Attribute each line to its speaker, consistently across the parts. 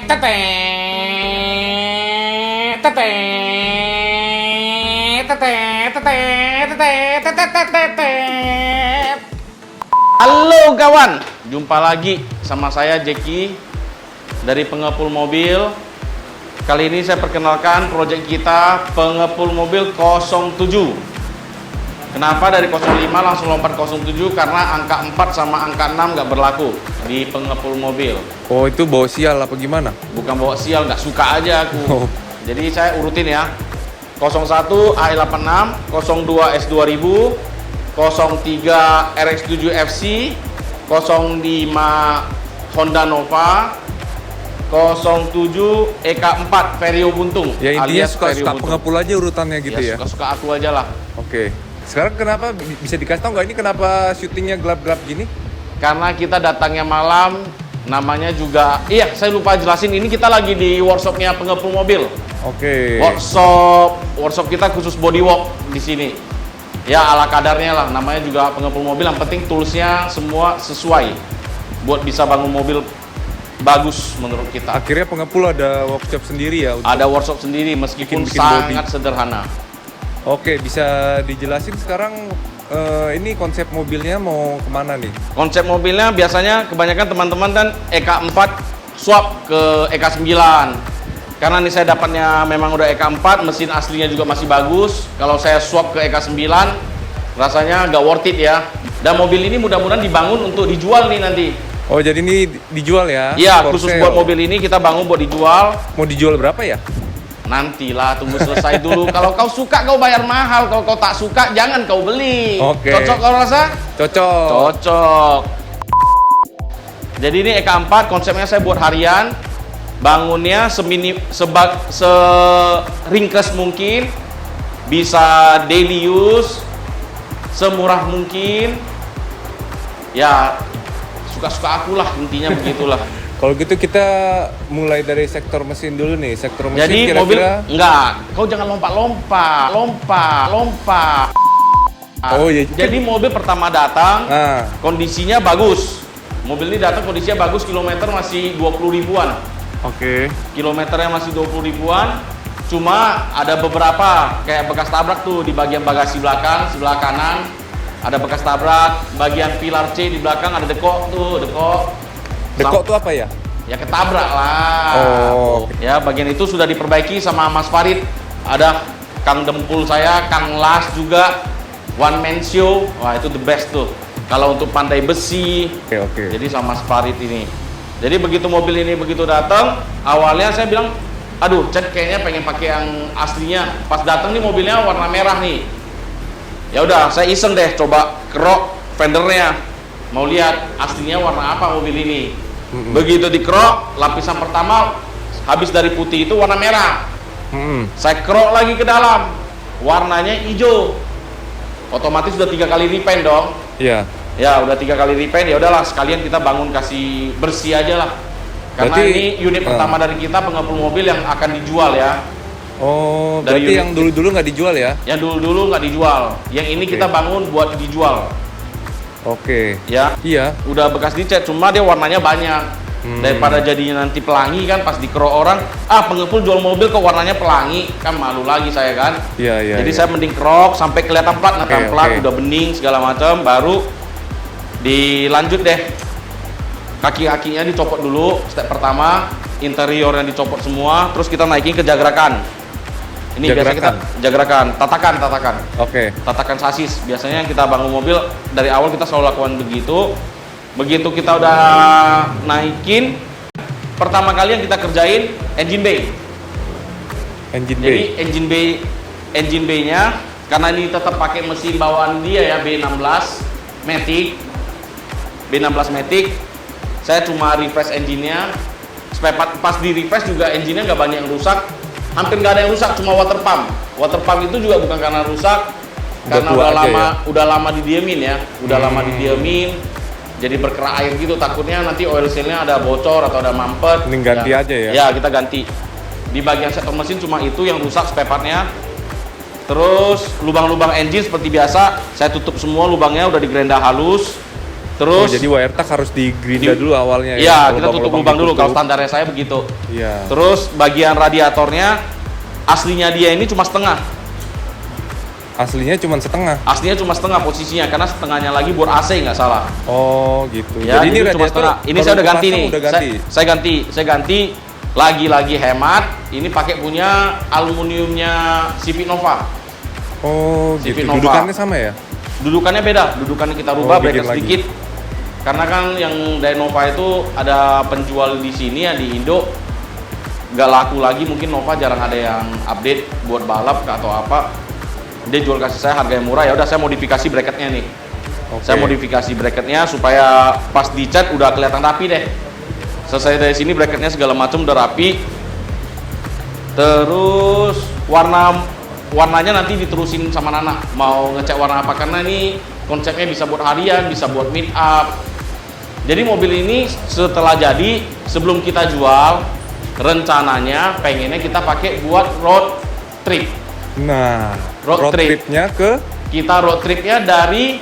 Speaker 1: Halo kawan, jumpa lagi sama saya Jeki dari Pengepul Mobil. Kali ini saya perkenalkan proyek kita Pengepul Mobil 07. Kenapa dari 05 langsung lompat 07? Karena angka 4 sama angka 6 nggak berlaku di Pengepul Mobil.
Speaker 2: Oh, itu bawa sial apa gimana?
Speaker 1: Bukan bawa sial, nggak suka aja aku.
Speaker 2: Oh.
Speaker 1: Jadi saya urutin ya. 01 AE86, 02 S2000, 03 RX7 FC, 05 Honda Nova, 07 EK4 Vario Buntung.
Speaker 2: Ya intinya
Speaker 1: alias
Speaker 2: suka
Speaker 1: Vario Buntung.
Speaker 2: pengepul aja urutannya gitu ya.
Speaker 1: Suka-suka aku aja lah.
Speaker 2: Oke. Sekarang kenapa bisa dikasih tahu nggak ini kenapa syutingnya gelap-gelap gini?
Speaker 1: Karena kita datangnya malam, namanya juga, iya saya lupa jelasin, ini kita lagi di workshopnya Pengepul Mobil.
Speaker 2: Oke.
Speaker 1: Workshop kita khusus bodywork di sini. Ya ala kadarnya lah, namanya juga Pengepul Mobil, yang penting toolsnya semua sesuai buat bisa bangun mobil bagus menurut kita.
Speaker 2: Akhirnya pengepul ada workshop sendiri ya?
Speaker 1: Ada workshop sendiri meskipun
Speaker 2: bikin
Speaker 1: sangat
Speaker 2: body.
Speaker 1: sederhana.
Speaker 2: Oke, bisa dijelasin sekarang ini konsep mobilnya mau kemana nih?
Speaker 1: Konsep mobilnya biasanya kebanyakan teman-teman kan EK4 swap ke EK9. Karena nih saya dapatnya memang udah EK4, mesin aslinya juga masih bagus. Kalau saya swap ke EK9, rasanya nggak worth it ya. Dan mobil ini mudah-mudahan dibangun untuk dijual nih nanti.
Speaker 2: Oh, jadi ini dijual ya?
Speaker 1: Iya,
Speaker 2: For
Speaker 1: khusus
Speaker 2: sale.
Speaker 1: buat mobil ini kita bangun buat dijual.
Speaker 2: Mau dijual berapa ya?
Speaker 1: Nantilah, tunggu selesai dulu. Kalau kau suka kau bayar mahal, kalau kau tak suka jangan kau beli.
Speaker 2: Oke.
Speaker 1: Cocok kau rasa?
Speaker 2: Cocok.
Speaker 1: Cocok. Jadi ini EK4, konsepnya saya buat harian. Bangunnya seringkas mungkin, bisa daily use, semurah mungkin. Ya, suka-suka aku lah, intinya begitulah.
Speaker 2: Kalau gitu kita mulai dari sektor mesin dulu nih. Sektor mesin
Speaker 1: Jadi mobil, enggak, kau jangan lompat.
Speaker 2: Oh iya.
Speaker 1: Jadi mobil pertama datang,
Speaker 2: Nah,
Speaker 1: kondisinya bagus. Mobil ini datang kondisinya bagus, kilometer masih 20 ribuan.
Speaker 2: oke.
Speaker 1: Kilometernya masih 20 ribuan. Cuma ada beberapa kayak bekas tabrak tuh di bagian bagasi belakang, sebelah kanan. Ada bekas tabrak, bagian pilar C di belakang ada dekok tuh, dekok.
Speaker 2: Dekok tuh apa ya?
Speaker 1: Ya ketabrak lah.
Speaker 2: Oh.
Speaker 1: Ya bagian itu sudah diperbaiki sama Mas Farid. Ada Kang Dempul saya, Kang Las juga. One man show. Wah itu the best tuh. Kalau untuk pandai besi.
Speaker 2: Oke.
Speaker 1: Jadi sama Mas Farid ini. Jadi begitu mobil ini begitu datang, awalnya saya bilang, aduh, cek kayaknya pengen pakai yang aslinya. Pas datang nih mobilnya warna merah nih. Ya udah, saya iseng deh coba kerok fendernya. Mau lihat aslinya warna apa mobil ini. Begitu dikerok, lapisan pertama habis dari putih itu warna merah. Saya kerok lagi ke dalam, warnanya hijau. Otomatis sudah 3 kali repaint dong.
Speaker 2: Iya.
Speaker 1: Ya udah 3 kali repaint, ya udahlah sekalian kita bangun kasih bersih aja lah. Karena
Speaker 2: Berarti,
Speaker 1: ini unit pertama dari kita pengepul mobil yang akan dijual ya.
Speaker 2: Oh,
Speaker 1: Dari
Speaker 2: berarti
Speaker 1: unit-
Speaker 2: yang dulu-dulu nggak dijual ya?
Speaker 1: Yang dulu-dulu nggak dijual. Yang ini
Speaker 2: Oke.
Speaker 1: kita bangun buat dijual.
Speaker 2: Oke.
Speaker 1: Ya,
Speaker 2: Iya.
Speaker 1: udah bekas dicat, cuma dia warnanya banyak. Daripada jadinya nanti pelangi kan pas dikerok orang, pengepul jual mobil kok warnanya pelangi, kan malu lagi saya kan.
Speaker 2: Iya, iya.
Speaker 1: Jadi
Speaker 2: iya.
Speaker 1: saya mending kerok sampai kelihatan plat,
Speaker 2: Oke,
Speaker 1: plat
Speaker 2: oke.
Speaker 1: udah bening segala macam, baru dilanjut deh. Kaki-kakinya dicopot dulu, step pertama, interiornya dicopot semua, terus kita naikin ke jagrakan. Ini biasa kita jagrakan, tatakan.
Speaker 2: Oke.
Speaker 1: Tatakan sasis. Biasanya yang kita bangun mobil dari awal kita selalu lakukan begitu. Begitu kita udah naikin, pertama kali yang kita kerjain engine bay.
Speaker 2: Engine bay.
Speaker 1: Jadi engine bay-nya karena ini tetap pakai mesin bawaan dia ya, B16 Matic. B16 Matic. Saya cuma refresh engine-nya. Pas di refresh juga engine-nya nggak banyak yang rusak. Hampir nggak ada yang rusak, cuma water pump. Water pump itu juga bukan karena rusak, karena
Speaker 2: tua aja
Speaker 1: udah lama didiemin ya. Udah lama didiemin. Jadi berkerak air gitu, takutnya nanti oil seal-nya ada bocor atau ada mampet.
Speaker 2: Mending ganti aja ya?
Speaker 1: Ya, kita ganti. Di bagian setup mesin cuma itu yang rusak spare part-nya. Terus lubang-lubang engine seperti biasa, saya tutup semua lubangnya, udah digerenda halus. Terus
Speaker 2: jadi wire tag harus digerinda dulu awalnya ya.
Speaker 1: Iya, kita tutup lubang dulu kalau standarnya saya begitu.
Speaker 2: Iya.
Speaker 1: Terus bagian radiatornya aslinya dia ini cuma setengah.
Speaker 2: Aslinya cuma setengah.
Speaker 1: Aslinya cuma setengah posisinya karena setengahnya lagi buat AC nggak salah.
Speaker 2: Oh, gitu.
Speaker 1: Ya,
Speaker 2: jadi ini
Speaker 1: cuma setengah. Ini saya udah ganti nih. Saya ganti lagi hemat. Ini pakai punya aluminiumnya CV Nova.
Speaker 2: Oh, gitu.
Speaker 1: Nova.
Speaker 2: Dudukannya sama ya?
Speaker 1: Dudukannya beda. Dudukannya kita rubah bracket
Speaker 2: lagi.
Speaker 1: sedikit. Karena kan yang Dynova itu ada penjual di sini ya di Indo nggak laku lagi, mungkin Nova jarang ada yang update buat balap atau apa. Dia jual kasih saya harga yang murah, ya udah saya modifikasi bracketnya nih. Saya modifikasi bracketnya supaya pas dicat udah kelihatan rapi deh. Selesai dari sini bracketnya segala macam udah rapi. Terus warnanya nanti diterusin sama Nana. Mau ngecat warna apa karena ini konsepnya bisa buat harian, bisa buat meet up. Jadi mobil ini setelah jadi, sebelum kita jual, rencananya pengennya kita pakai buat road trip.
Speaker 2: Nah, road tripnya
Speaker 1: kita road tripnya dari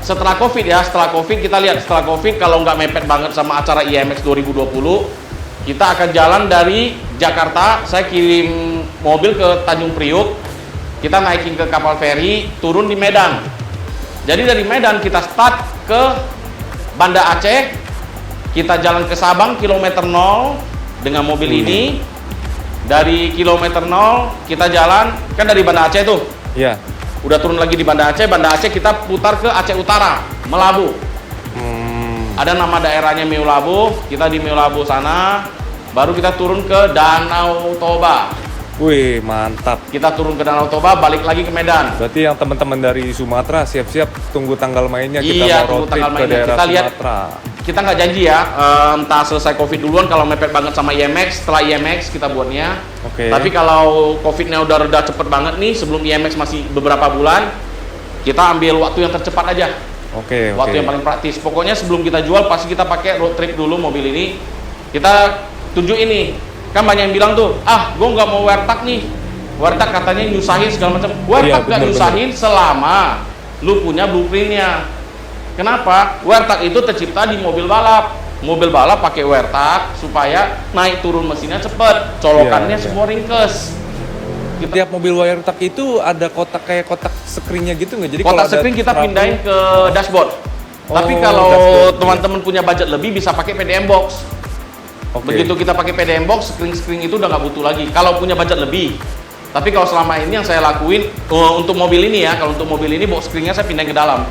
Speaker 1: setelah COVID ya. Setelah COVID kita lihat, setelah COVID kalau nggak mepet banget sama acara IMX 2020, kita akan jalan dari Jakarta. Saya kirim mobil ke Tanjung Priuk, kita naikin ke kapal feri, turun di Medan. Jadi dari Medan kita start ke Banda Aceh, kita jalan ke Sabang kilometer 0 dengan mobil ini. Dari kilometer 0 kita jalan, kan dari Banda Aceh tuh.
Speaker 2: Iya.
Speaker 1: Udah turun lagi di Banda Aceh kita putar ke Aceh Utara, Melabu. Ada nama daerahnya Meulabu, kita di Meulabu sana, baru kita turun ke Danau Toba.
Speaker 2: Wih, mantap.
Speaker 1: Kita turun ke Danau Toba, balik lagi ke Medan.
Speaker 2: Berarti yang teman-teman dari Sumatera siap-siap tunggu tanggal mainnya, kita
Speaker 1: Iya,
Speaker 2: mau road trip ke daerah
Speaker 1: kita lihat,
Speaker 2: Sumatera.
Speaker 1: kita nggak janji ya, entah selesai COVID duluan kalau mepet banget sama IMX, setelah IMX kita buatnya. Tapi kalau COVID-nya udah reda cepet banget nih, sebelum IMX masih beberapa bulan, kita ambil waktu yang tercepat aja. Waktu yang paling praktis. Pokoknya sebelum kita jual pasti kita pakai road trip dulu mobil ini. Kita tunjuk ini. Kan banyak yang bilang tuh, gue nggak mau wire tag nih. Wire tag katanya nyusahin segala macam. Wire tag nggak nyusahin selama lu punya blueprintnya. Kenapa? Wire tag itu tercipta di mobil balap. Mobil balap pakai wire tag supaya naik turun mesinnya cepet, colokannya semua ringkes.
Speaker 2: Tiap mobil wire tag itu ada kotak kayak kotak screen-nya gitu nggak? Jadi
Speaker 1: kotak screen kita pindahin ke dashboard. Tapi kalau teman-teman punya budget lebih bisa pakai PDM box. Begitu kita pakai PDM box, screen itu udah nggak butuh lagi. Kalau punya budget lebih. Tapi kalau selama ini yang saya lakuin untuk mobil ini ya, kalau untuk mobil ini box screen-nya saya pindahin ke dalam.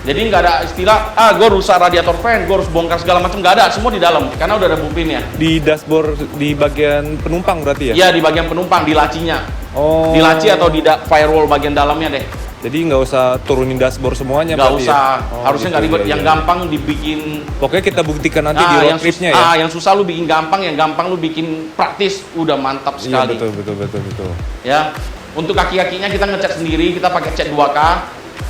Speaker 1: Jadi nggak ada istilah, gue rusak radiator fan, gue harus bongkar segala macam, nggak ada, semua di dalam, karena udah ada blueprintnya.
Speaker 2: Di dashboard di bagian penumpang berarti ya?
Speaker 1: Iya, di bagian penumpang, di lacinya. Di laci atau di firewall bagian dalamnya deh.
Speaker 2: Jadi nggak usah turunin dashboard semuanya?
Speaker 1: Nggak usah,
Speaker 2: ya?
Speaker 1: harusnya nggak ribet, yang gampang dibikin.
Speaker 2: Pokoknya kita buktikan nanti di road tripnya ya?
Speaker 1: Yang susah lu bikin gampang, yang gampang lu bikin praktis, udah mantap sekali.
Speaker 2: Iya, betul.
Speaker 1: Ya, untuk kaki-kakinya kita ngecat sendiri, kita pakai cat 2K.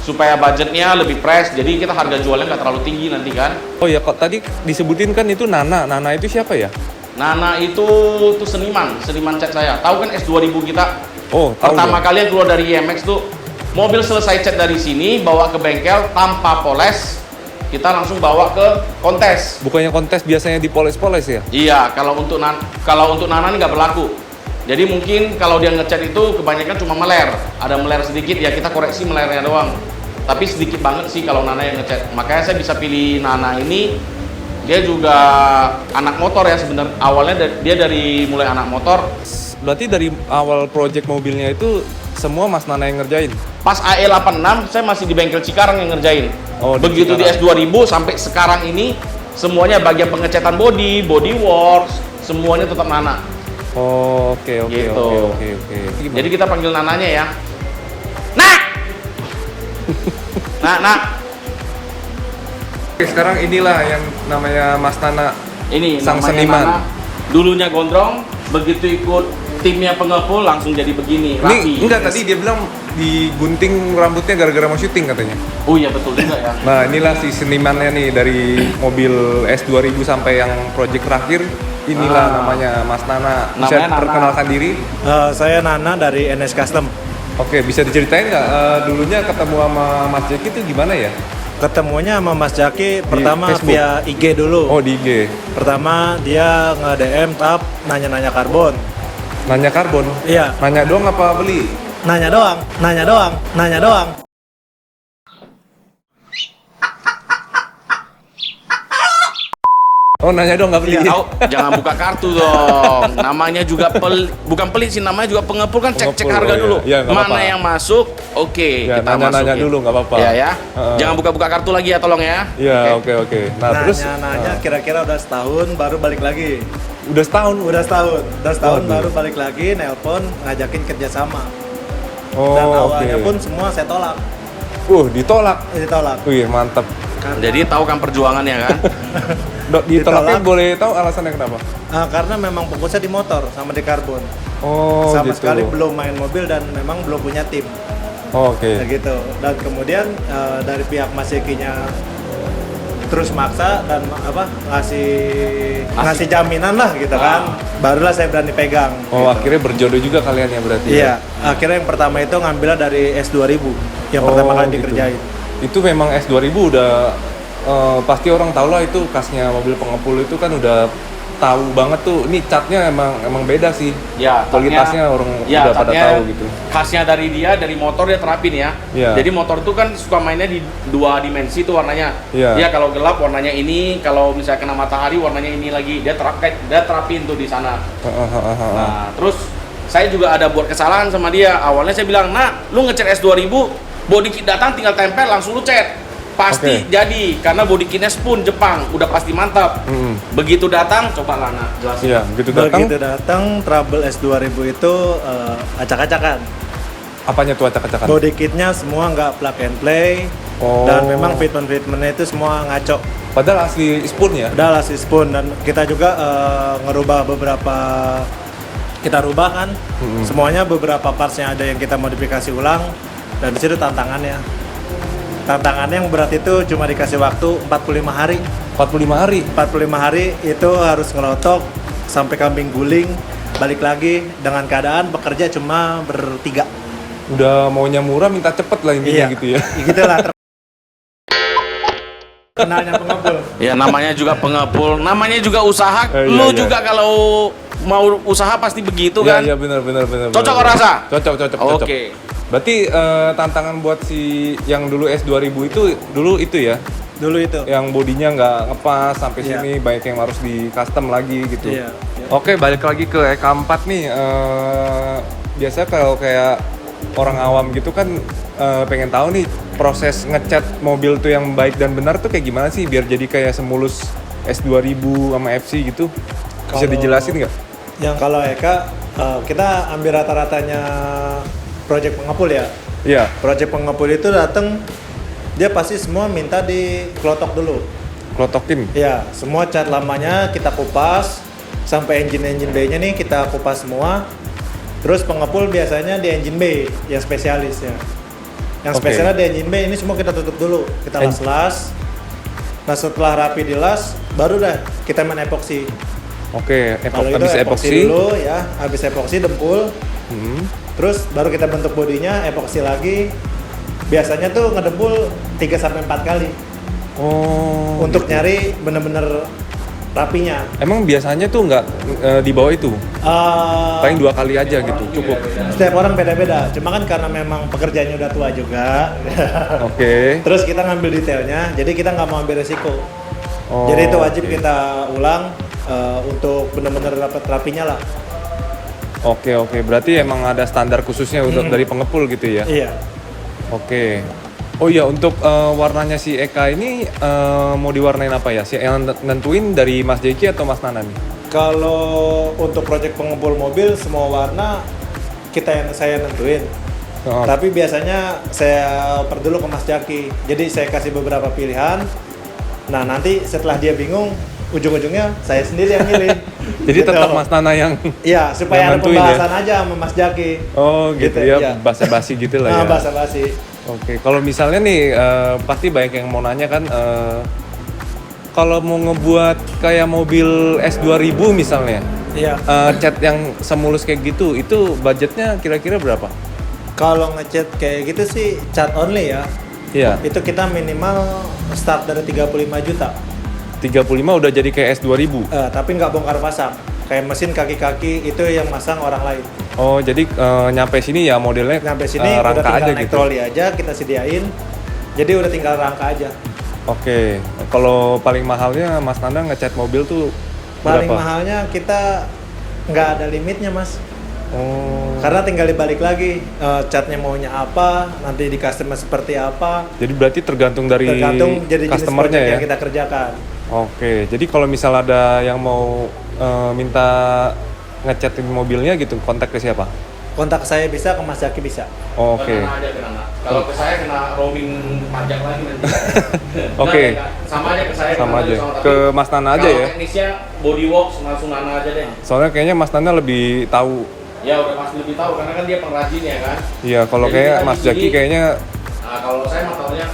Speaker 1: Supaya budgetnya lebih fresh, jadi kita harga jualnya nggak terlalu tinggi nanti kan.
Speaker 2: Oh ya, kok tadi disebutin kan itu Nana itu siapa ya?
Speaker 1: Nana itu seniman cat saya. Tahu kan S2000 kita?
Speaker 2: Oh, tahu.
Speaker 1: Pertama kali yang keluar dari IMX tuh, mobil selesai cat dari sini, bawa ke bengkel tanpa poles, kita langsung bawa ke kontes.
Speaker 2: Bukannya kontes biasanya dipoles-poles ya?
Speaker 1: Iya, kalau untuk Nana ini nggak berlaku. Jadi mungkin kalau dia ngecat itu kebanyakan cuma meler, ada meler sedikit ya kita koreksi melernya doang. Tapi sedikit banget sih kalau Nana yang ngecat. Makanya saya bisa pilih Nana ini. Dia juga anak motor ya sebenarnya. Awalnya dia dari mulai anak motor.
Speaker 2: Berarti dari awal project mobilnya itu semua Mas Nana yang ngerjain?
Speaker 1: Pas AE86 saya masih di bengkel Cikarang yang ngerjain. Begitu di S2000 sampai sekarang ini semuanya bagian pengecatan body works, semuanya tetap Nana.
Speaker 2: Oke.
Speaker 1: Jadi kita panggil Nananya ya. Nak.
Speaker 2: Oke, sekarang inilah yang namanya Mas Nana.
Speaker 1: Ini
Speaker 2: sang
Speaker 1: namanya
Speaker 2: seniman.
Speaker 1: Nana. Dulunya gondrong, begitu ikut timnya pengepul langsung jadi begini, rapi.
Speaker 2: Enggak, tadi dia bilang digunting rambutnya gara-gara mau syuting katanya.
Speaker 1: Oh iya betul juga ya.
Speaker 2: Nah, inilah si senimannya nih dari mobil S2000 sampai yang project terakhir. Inilah namanya Mas Nana. Bisa perkenalkan diri?
Speaker 3: Saya Nana dari NS Custom.
Speaker 2: Oke, bisa diceritain nggak dulunya ketemu sama Mas Jack itu gimana ya?
Speaker 3: Ketemunya sama Mas Jaki pertama
Speaker 2: Facebook?
Speaker 3: via IG dulu.
Speaker 2: Oh, di IG.
Speaker 3: Pertama dia nge-DM tap nanya-nanya karbon.
Speaker 2: Nanya karbon?
Speaker 3: Iya,
Speaker 2: Nanya doang apa beli?
Speaker 3: nanya doang.
Speaker 2: Oh, nanya doang nggak beli?
Speaker 3: Iya.
Speaker 1: Tahu, jangan buka kartu dong. Namanya juga bukan pelit sih, namanya juga pengepul kan, cek
Speaker 2: Pengepul,
Speaker 1: harga
Speaker 2: oh,
Speaker 1: dulu.
Speaker 2: iya. Iya, nggak
Speaker 1: Mana
Speaker 2: apa-apa.
Speaker 1: yang masuk, oke,
Speaker 2: Ya,
Speaker 1: kita
Speaker 2: nanya-nanya
Speaker 1: masukin.
Speaker 2: dulu nggak apa-apa.
Speaker 1: Ya.
Speaker 2: Heeh.
Speaker 1: Jangan buka-buka kartu lagi ya, tolong ya.
Speaker 2: Iya, oke. Nah, terus
Speaker 3: Nanya kira-kira udah setahun baru balik lagi.
Speaker 2: udah setahun.
Speaker 3: Udah setahun
Speaker 2: Waduh.
Speaker 3: baru balik lagi, nelpon ngajakin kerjasama.
Speaker 2: Oh,
Speaker 3: Dan
Speaker 2: oke.
Speaker 3: awalnya pun semua saya tolak.
Speaker 2: Ditolak. Wih, mantap.
Speaker 1: Jadi tahu kan perjuangannya kan?
Speaker 2: Ditolaknya
Speaker 3: Ditolak.
Speaker 2: boleh tahu alasannya kenapa?
Speaker 3: Karena memang fokusnya di motor sama di karbon.
Speaker 2: Oh,
Speaker 3: Sama
Speaker 2: gitu.
Speaker 3: sekali belum main mobil dan memang belum punya tim.
Speaker 2: Oh, oke.
Speaker 3: Kayak gitu. Dan kemudian dari pihak Mas Yeki-nya terus maksa dan ngasih jaminan lah gitu kan. Barulah saya berani pegang.
Speaker 2: Oh,
Speaker 3: gitu.
Speaker 2: akhirnya berjodoh juga kalian ya berarti.
Speaker 3: Iya,
Speaker 2: Ya?
Speaker 3: akhirnya yang pertama itu ngambilnya dari S2000 yang pertama kali
Speaker 2: gitu.
Speaker 3: dikerjain.
Speaker 2: Itu memang S2000 udah pasti orang tahu lah itu khasnya mobil pengepul itu kan udah tahu banget tuh. Ini catnya emang beda sih.
Speaker 1: Ya,
Speaker 2: Kualitasnya orang udah pada
Speaker 1: catnya
Speaker 2: tahu gitu.
Speaker 1: Khasnya dari motor dia terapin ya.
Speaker 2: Iya.
Speaker 1: Jadi motor tuh kan suka mainnya di 2 dimensi tuh warnanya.
Speaker 2: Iya.
Speaker 1: Dia kalau gelap warnanya ini, kalau misalnya kena matahari warnanya ini lagi. Dia terapin tuh di sana. Nah, terus saya juga ada buat kesalahan sama dia. Awalnya saya bilang, "Nah, lu ngecat S2000, body kit datang tinggal tempel langsung lu cat." Pasti
Speaker 2: Oke.
Speaker 1: jadi karena body kitnya Spoon Jepang, udah pasti mantap. Begitu datang, coba Lana jelasin.
Speaker 2: Iya, begitu datang.
Speaker 3: Begitu datang, Trouble S2000 itu acak-acakan.
Speaker 2: Apanya tuh acak-acakan?
Speaker 3: Body kitnya semua nggak plug and play.
Speaker 2: Oh.
Speaker 3: Dan memang fitment-fitmentnya itu semua ngaco.
Speaker 2: Padahal asli spoon ya?
Speaker 3: Udah lah si Spoon dan kita juga ngerubah beberapa kita rubah kan. Semuanya beberapa partsnya ada yang kita modifikasi ulang dan di situ tantangannya. Tantangannya yang berat itu cuma dikasih waktu 45 hari.
Speaker 2: 45 hari.
Speaker 3: 45 hari itu harus ngelotok sampai kambing guling, balik lagi dengan keadaan bekerja cuma bertiga.
Speaker 2: Udah maunya murah minta cepet lah intinya gitu ya.
Speaker 3: Gitu lah. Kenalnya pengepul.
Speaker 1: Ya namanya juga pengepul, namanya juga usaha.
Speaker 2: Iya,
Speaker 1: Lu
Speaker 2: iya.
Speaker 1: juga kalau mau usaha pasti begitu kan?
Speaker 2: Iya benar.
Speaker 1: Cocok rasa?
Speaker 2: Cocok.
Speaker 1: Oke.
Speaker 2: Berarti tantangan buat si yang dulu S2000 itu ya?
Speaker 3: Dulu itu.
Speaker 2: Yang bodinya nggak ngepas sampai
Speaker 3: Iya.
Speaker 2: sini, banyak yang harus di custom lagi gitu.
Speaker 3: Iya.
Speaker 2: Oke, balik lagi ke EK4 nih. Biasanya kalau kayak orang awam gitu kan pengen tahu nih proses ngecat mobil tuh yang baik dan benar tuh kayak gimana sih biar jadi kayak semulus S2000 sama FC gitu. Bisa
Speaker 3: Kalau-
Speaker 2: dijelasin nggak?
Speaker 3: Yang kalau Eka kita ambil rata-ratanya project pengepul ya.
Speaker 2: Iya.
Speaker 3: Project pengepul itu datang dia pasti semua minta dikelotok dulu.
Speaker 2: Klotokin.
Speaker 3: Ya, semua cat lamanya kita kupas sampai engine bay-nya nih kita kupas semua. Terus pengepul biasanya di engine bay yang spesialis ya. Yang
Speaker 2: Oke.
Speaker 3: spesialnya di engine bay ini semua kita tutup dulu, kita las-las. Nah setelah rapi dilas, baru dah kita main epoksi.
Speaker 2: Oke,
Speaker 3: Kalau itu
Speaker 2: habis epoksi.
Speaker 3: dulu ya, habis epoksi dempul. Terus baru kita bentuk bodinya, epoksi lagi. Biasanya tuh ngedempul 3-4 kali
Speaker 2: Oh.
Speaker 3: untuk nyari bener-bener rapinya.
Speaker 2: Emang biasanya tuh nggak di bawah itu? Paling 2 kali aja gitu, cukup.
Speaker 3: Setiap orang beda-beda. Cuma kan karena memang pekerjaannya udah tua juga.
Speaker 2: Oke.
Speaker 3: Terus kita ngambil detailnya, jadi kita nggak mau ambil resiko.
Speaker 2: Oh,
Speaker 3: Jadi itu wajib
Speaker 2: oke.
Speaker 3: kita ulang untuk bener-bener dapat rapinya lah.
Speaker 2: Oke, berarti emang ada standar khususnya untuk dari pengepul gitu ya?
Speaker 3: Iya.
Speaker 2: Oke. Oh iya, untuk warnanya si Eka ini mau diwarnain apa ya? Si yang nentuin dari Mas Jeki atau Mas Nana nih?
Speaker 3: Kalau untuk proyek pengepul mobil semua warna saya nentuin.
Speaker 2: Oh,
Speaker 3: Tapi biasanya saya oper dulu ke Mas Jaki. Jadi saya kasih beberapa pilihan. Nah nanti setelah dia bingung, ujung-ujungnya saya sendiri yang milih.
Speaker 2: Jadi
Speaker 3: Gitu.
Speaker 2: tetap Mas Nana yang
Speaker 3: Iya, supaya
Speaker 2: yang
Speaker 3: ada
Speaker 2: nentuin
Speaker 3: pembahasan aja sama Mas Jaki.
Speaker 2: Oh gitu,
Speaker 3: Gitu,
Speaker 2: ya,
Speaker 3: iya.
Speaker 2: basa-basi gitu lah ya.
Speaker 3: Basa-basi.
Speaker 2: Oke, kalau misalnya nih pasti banyak yang mau nanya kan, kalau mau ngebuat kayak mobil S2000 misalnya,
Speaker 3: Iya.
Speaker 2: cat yang semulus kayak gitu, itu budgetnya kira-kira berapa?
Speaker 3: Kalau ngecat kayak gitu sih cat only ya.
Speaker 2: Iya.
Speaker 3: itu kita minimal start dari 35 juta.
Speaker 2: 35 udah jadi kayak S2000.
Speaker 3: Tapi nggak bongkar pasang. Kayak mesin kaki-kaki itu yang masang orang lain.
Speaker 2: Oh, jadi nyampe sini ya modelnya
Speaker 3: Sampai sini udah
Speaker 2: rangka
Speaker 3: tinggal
Speaker 2: aja
Speaker 3: naik
Speaker 2: gitu.
Speaker 3: troli aja, kita sediain. Jadi udah tinggal rangka aja.
Speaker 2: Oke. Kalau paling mahalnya Mas Nanda ngecat mobil tuh
Speaker 3: Paling
Speaker 2: berapa?
Speaker 3: mahalnya kita nggak ada limitnya, Mas.
Speaker 2: Oh.
Speaker 3: Karena tinggal dibalik lagi, catnya maunya apa, nanti di customer seperti apa,
Speaker 2: Jadi berarti tergantung dari
Speaker 3: tergantung jadi jenis
Speaker 2: customernya
Speaker 3: project
Speaker 2: ya.
Speaker 3: yang kita kerjakan.
Speaker 2: Oke. Jadi kalau misal ada yang mau minta ngecatin mobilnya gitu, kontak ke siapa?
Speaker 3: Kontak saya bisa, ke Mas Zaki bisa.
Speaker 2: Oke.
Speaker 1: Ke Nana aja, ke Nana. Kalau ke saya kena roaming pajak lagi nanti.
Speaker 2: Oke.
Speaker 1: Enggak, sama aja ke saya.
Speaker 2: Sama
Speaker 1: Nana
Speaker 2: aja.
Speaker 1: tapi
Speaker 2: Ke Mas Nana aja
Speaker 1: kalau
Speaker 2: ya.
Speaker 1: teknisnya body works langsung Nana aja deh.
Speaker 2: Soalnya kayaknya Mas Nanda lebih tahu.
Speaker 1: Ya udah pasti lebih tahu karena kan dia pengrajin ya kan.
Speaker 2: Iya, kalau
Speaker 1: Jadi
Speaker 2: kayak
Speaker 1: kita
Speaker 2: Mas
Speaker 1: di sini-
Speaker 2: Zaki kayaknya
Speaker 1: Nah, kalau saya mah taunya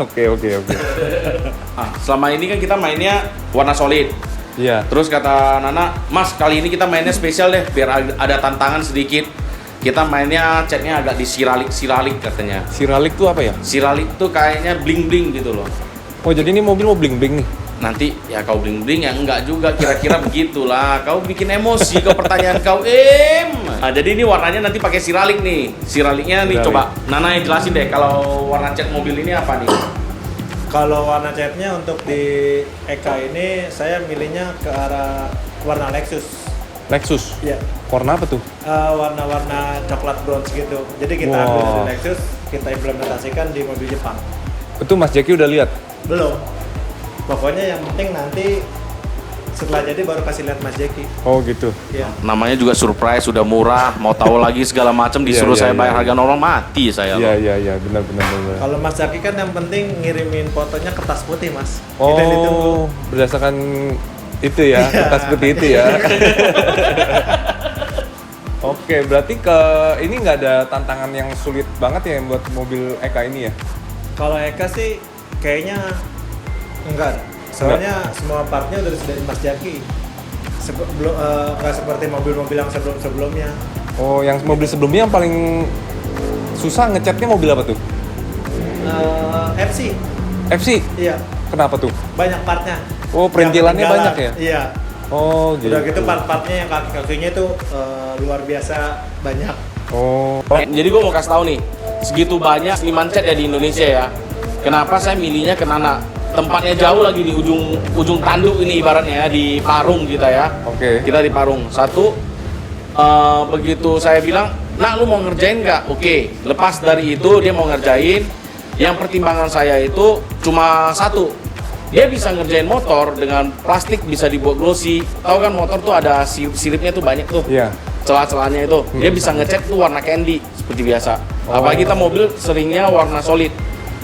Speaker 2: oke.
Speaker 1: selama ini kan kita mainnya warna solid.
Speaker 2: Iya.
Speaker 1: Terus kata Nana, Mas kali ini kita mainnya spesial deh, biar ada tantangan sedikit. Kita mainnya catnya agak disiralik katanya.
Speaker 2: Siralik tuh apa ya?
Speaker 1: Siralik tuh kayaknya bling gitu loh.
Speaker 2: Oh, jadi ini mobil mau bling-bling nih.
Speaker 1: Nanti ya kau bling ya enggak juga, kira-kira begitulah. Kau bikin emosi kau pertanyaan kau Nah, jadi ini warnanya nanti pakai siralik nih. Siraliknya nih
Speaker 2: Siralik.
Speaker 1: coba Nana yang jelasin deh kalau warna cat mobil ini apa nih.
Speaker 3: Kalau warna catnya untuk di Eka ini, saya milihnya ke arah warna Lexus.
Speaker 2: Lexus.
Speaker 3: Ya,
Speaker 2: Warna apa tuh?
Speaker 3: warna-warna coklat bronze gitu. Jadi kita
Speaker 2: Wow.
Speaker 3: ambil dari Lexus, kita implementasikan di mobil Jepang.
Speaker 2: Itu Mas Jaki udah lihat.
Speaker 3: Belum. Pokoknya yang penting nanti setelah jadi baru kasih lihat Mas Jeki.
Speaker 2: Oh, gitu.
Speaker 3: Ya.
Speaker 1: Namanya juga surprise, sudah murah, mau tahu lagi segala macam disuruh
Speaker 2: Iya,
Speaker 1: saya
Speaker 2: iya,
Speaker 1: bayar
Speaker 2: iya.
Speaker 1: harga normal mati saya loh.
Speaker 2: Iya, benar.
Speaker 3: Kalau Mas Jaki kan yang penting ngirimin fotonya kertas putih, Mas. Kita yang ditunggu.
Speaker 2: Oh, berdasarkan itu ya,
Speaker 3: Iya.
Speaker 2: kertas putih itu ya. Oke, berarti ini nggak ada tantangan yang sulit banget ya buat mobil Eka ini ya?
Speaker 3: Kalau Eka sih kayaknya enggak. Soalnya semua partnya udah disediain Mas Jaki. Nggak seperti mobil-mobil yang sebelum-sebelumnya.
Speaker 2: Oh, yang mobil sebelumnya yang paling susah ngecatnya mobil apa tuh?
Speaker 3: FC,
Speaker 2: FC?
Speaker 3: iya,
Speaker 2: Kenapa tuh?
Speaker 3: banyak partnya.
Speaker 2: Oh, perintilannya
Speaker 3: Yang
Speaker 2: banyak
Speaker 3: ketinggalan.
Speaker 2: ya?
Speaker 3: Iya.
Speaker 2: Oh, gitu.
Speaker 3: Udah gitu part-partnya yang kaki-kakinya itu luar biasa banyak.
Speaker 2: Oh,
Speaker 1: Jadi gue mau kasih tahu nih, segitu banyak seniman cat ya di Indonesia ya. Kenapa saya milihnya ke Nana? Tempatnya jauh lagi di ujung tanduk ini ibaratnya ya, di Parung kita ya.
Speaker 2: Oke.
Speaker 1: Kita di Parung. Satu, begitu saya bilang, Nak lu mau ngerjain nggak? Oke. Lepas dari itu dia mau ngerjain. Yang pertimbangan saya itu cuma satu. Dia bisa ngerjain motor dengan plastik bisa dibuat glossy. Tahu kan motor tuh ada siripnya tuh banyak tuh.
Speaker 2: Iya.
Speaker 1: Celah-celahnya itu. Dia bisa ngecat tuh warna candy seperti biasa.
Speaker 2: Oh.
Speaker 1: Apalagi kita mobil seringnya warna solid.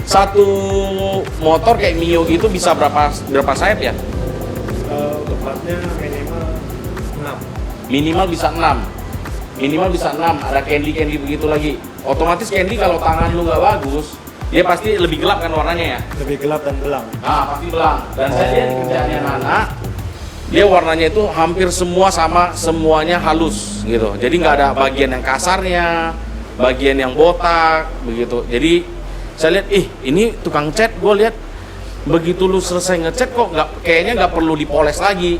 Speaker 1: Satu motor kayak Mio gitu bisa berapa sayap ya?
Speaker 3: Untuk partnya minimal 6.
Speaker 1: Minimal bisa 6. Minimal bisa 6. Ada candy begitu lagi. Otomatis candy kalau tangan lu nggak bagus, dia pasti lebih gelap kan warnanya ya.
Speaker 3: Lebih gelap dan belang.
Speaker 1: Ah, pasti belang. Dan saya lihat di kerjaannya Nana, dia warnanya itu hampir semua sama, semuanya halus gitu. Jadi nggak ada bagian yang kasarnya, bagian yang botak begitu. Jadi saya lihat, ini tukang cat, gue lihat begitu lu selesai ngecat kok kayaknya nggak perlu dipoles lagi.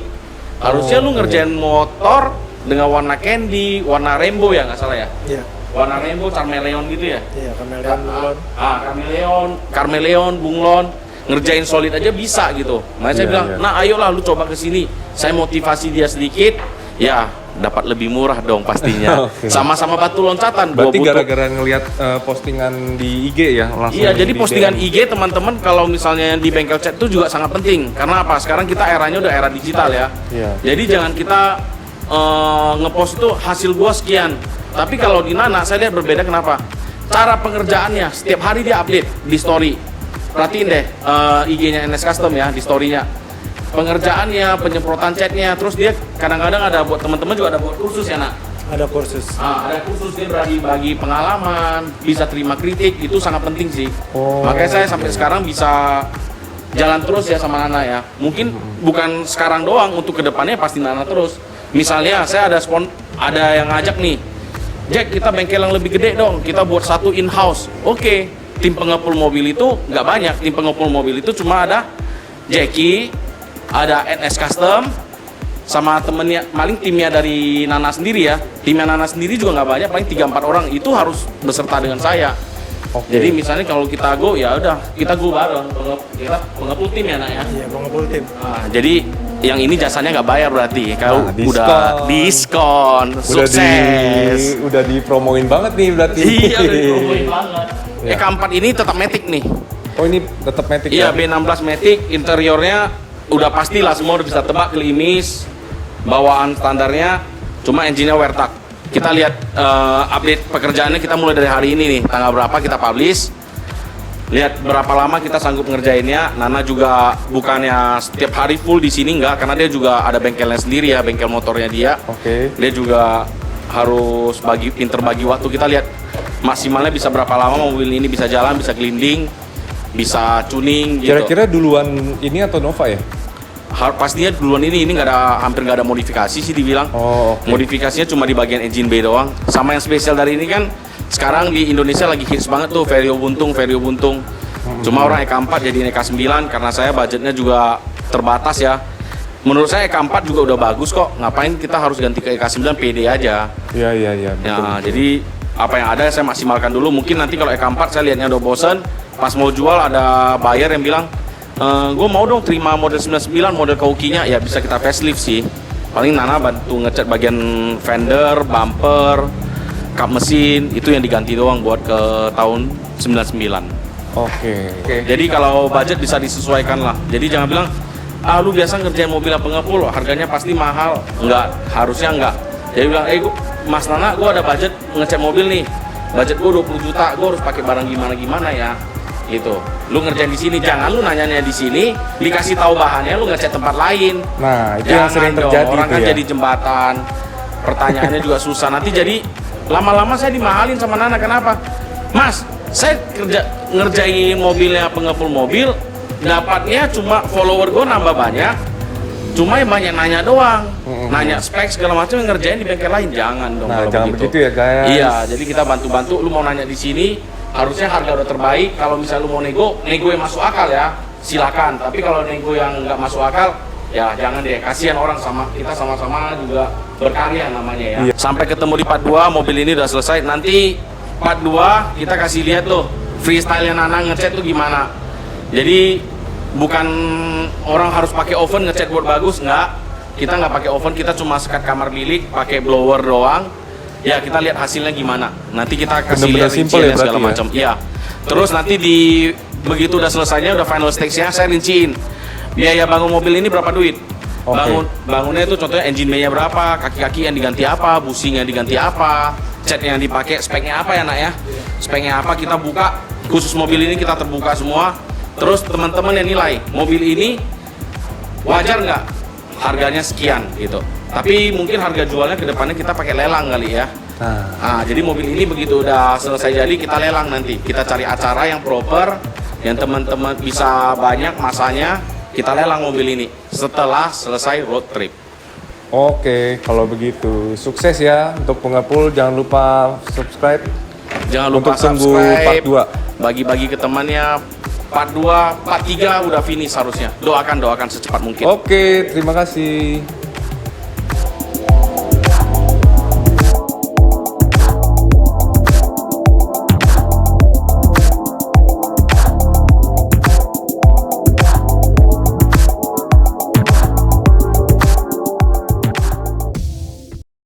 Speaker 1: Harusnya lu ngerjain motor dengan warna candy, warna rainbow ya nggak salah ya.
Speaker 3: Iya.
Speaker 1: Warna rainbow, carmeleon gitu ya.
Speaker 3: Iya, kameleon bunglon.
Speaker 1: Carmeleon, bunglon, ngerjain solid aja bisa gitu. Makanya saya
Speaker 2: Iya,
Speaker 1: bilang,
Speaker 2: iya.
Speaker 1: nah ayolah lu coba ke sini. Saya motivasi dia sedikit, ya dapat lebih murah dong pastinya.
Speaker 2: Oke.
Speaker 1: Sama-sama batu loncatan.
Speaker 2: Berarti
Speaker 1: Gua butuh-
Speaker 2: gara-gara ngelihat postingan di IG ya langsung.
Speaker 1: Iya, jadi
Speaker 2: di
Speaker 1: postingan
Speaker 2: DM.
Speaker 1: IG teman-teman kalau misalnya di bengkel cat itu juga sangat penting. Karena apa? Sekarang kita eranya udah era digital ya.
Speaker 2: Iya.
Speaker 1: Jadi jangan kita ngepost itu hasil gua sekian. Tapi kalau di Nana saya lihat berbeda, kenapa? Cara pengerjaannya setiap hari dia update di story. Perhatiin deh IG-nya NS Custom ya di story-nya. Pengerjaannya, penyemprotan catnya, terus dia kadang-kadang ada buat teman-teman juga ada buat kursus ya nak.
Speaker 3: Ada kursus.
Speaker 1: Ada kursus dia bagi pengalaman, bisa terima kritik, itu sangat penting sih.
Speaker 2: Oh.
Speaker 1: Makanya saya sampai sekarang bisa jalan terus ya sama Nana ya. Mungkin bukan sekarang doang, untuk kedepannya pasti Nana terus. Misalnya saya ada yang ngajak nih, Jack kita bengkel yang lebih gede dong, kita buat satu in-house. Oke, tim pengepul mobil itu nggak banyak. Tim pengepul mobil itu cuma ada Jackie, ada NS Custom, sama temennya, paling timnya dari Nana sendiri ya. Timnya Nana sendiri juga nggak banyak, paling 3-4 orang. Itu harus beserta dengan saya. Jadi misalnya kalau kita go, ya udah kita go bareng. Kita pengepul tim ya, Nak ya.
Speaker 3: Iya, pengepul tim.
Speaker 1: Nah, jadi yang ini jasanya nggak bayar berarti. Kalau
Speaker 2: Nah, diskon.
Speaker 1: udah diskon, sukses.
Speaker 2: Udah dipromoin banget nih berarti.
Speaker 1: Iya, udah dipromoin banget.
Speaker 2: Ya.
Speaker 1: EK4 ini tetap Matic nih.
Speaker 2: Oh ini tetap Matic
Speaker 1: Iya,
Speaker 2: ya?
Speaker 1: B16 Matic, interiornya udah pastilah semua udah bisa tebak, klimis, bawaan standarnya, cuma engine-nya Wertag. Kita lihat update pekerjaannya, kita mulai dari hari ini nih, tanggal berapa kita publish. Lihat berapa lama kita sanggup ngerjainnya. Nana juga bukannya setiap hari full di sini enggak, karena dia juga ada bengkelnya sendiri ya, bengkel motornya dia.
Speaker 2: Oke.
Speaker 1: Dia juga harus pinter bagi waktu. Kita lihat maksimalnya bisa berapa lama mobil ini bisa jalan, bisa gliding, bisa tuning gitu.
Speaker 2: Kira-kira duluan ini atau Nova ya?
Speaker 1: Pastinya duluan ini hampir nggak ada modifikasi sih dibilang.
Speaker 2: Oh, oke.
Speaker 1: Modifikasinya cuma di bagian engine bay doang. Sama yang spesial dari ini kan sekarang di Indonesia lagi hits banget tuh Vario buntung. Cuma orang EK4 jadi EK9 karena saya budgetnya juga terbatas ya. Menurut saya EK4 juga udah bagus kok. Ngapain kita harus ganti ke EK9, PD aja.
Speaker 2: Iya.
Speaker 1: Ya, jadi apa yang ada saya maksimalkan dulu. Mungkin nanti kalau EK4 saya lihatnya udah bosen, pas mau jual ada buyer yang bilang, gue mau dong terima model 99, model Kauki-nya, ya bisa kita facelift sih. Paling Nana bantu ngecat bagian fender, bumper, kap mesin, itu yang diganti doang buat ke tahun 99.
Speaker 2: Oke.
Speaker 1: Jadi kalau budget bisa disesuaikan lah. Jadi jangan bilang, lu biasa ngerjain mobil pengepul, harganya pasti mahal. Enggak, harusnya enggak. Jadi bilang, Mas Nana, gue ada budget ngecat mobil nih. Budget gue 20 juta, gue harus pakai barang gimana ya. Gitu. Lu ngerjain di sini, jangan lu nanyanya di sini, dikasih tahu bahannya lu ngecat tempat lain.
Speaker 2: Nah, itu
Speaker 1: Jangan
Speaker 2: yang sering
Speaker 1: dong,
Speaker 2: terjadi
Speaker 1: orang
Speaker 2: tuh
Speaker 1: kan
Speaker 2: ya.
Speaker 1: jadi jembatan. Pertanyaannya juga susah. Nanti jadi lama-lama saya dimahalin sama Nana. Kenapa? Mas, saya ngerjain mobilnya pengepul mobil, dapatnya cuma follower gue nambah banyak, cuma yang banyak nanya doang, nanya spek segala macam, yang ngerjain di bengkel lain. Jangan dong.
Speaker 2: Nah,
Speaker 1: kalau
Speaker 2: jangan begitu ya guys.
Speaker 1: Iya, jadi kita bantu-bantu. Lu mau nanya di sini, harusnya harga udah terbaik. Kalau misalnya lu mau nego yang masuk akal ya, silakan. Tapi kalau nego yang nggak masuk akal, ya jangan deh. Kasihan orang, kita sama-sama juga berkarya namanya ya.
Speaker 2: Iya.
Speaker 1: Sampai ketemu di part 2, mobil ini udah selesai. Nanti part 2 kita kasih lihat tuh freestyle-nya Nana ngecat tuh gimana. Jadi bukan orang harus pakai oven ngecat buat bagus, nggak. Kita nggak pakai oven, kita cuma sekat kamar bilik, pakai blower doang. Ya kita lihat hasilnya gimana. Nanti kita kasih
Speaker 2: Bener-bener
Speaker 1: lihat
Speaker 2: simple
Speaker 1: rinciannya
Speaker 2: ya
Speaker 1: segala
Speaker 2: berarti
Speaker 1: macam. Iya. Terus nanti begitu udah selesainya, udah final stage-nya, saya rinciin biaya bangun mobil ini berapa duit.
Speaker 2: Oke.
Speaker 1: Bangunnya itu contohnya engine bay-nya berapa, kaki-kaki yang diganti apa, bushing yang diganti apa, cat yang dipakai, speknya apa ya Nak ya. Speknya apa kita buka, khusus mobil ini kita terbuka semua. Terus teman-teman yang nilai mobil ini wajar nggak harganya sekian gitu. Tapi mungkin harga jualnya ke depannya kita pakai lelang kali ya. Nah, jadi mobil ini begitu udah selesai jadi kita lelang nanti. Kita cari acara yang proper, yang teman-teman bisa banyak masanya, kita lelang mobil ini setelah selesai road trip.
Speaker 2: Oke, kalau begitu sukses ya untuk pengepul. Jangan lupa subscribe.
Speaker 1: Jangan lupa
Speaker 2: Untuk tunggu
Speaker 1: subscribe,
Speaker 2: part 2.
Speaker 1: bagi-bagi ke temannya. Part 2, part 3 udah finish harusnya. Doakan secepat mungkin.
Speaker 2: Oke, terima kasih.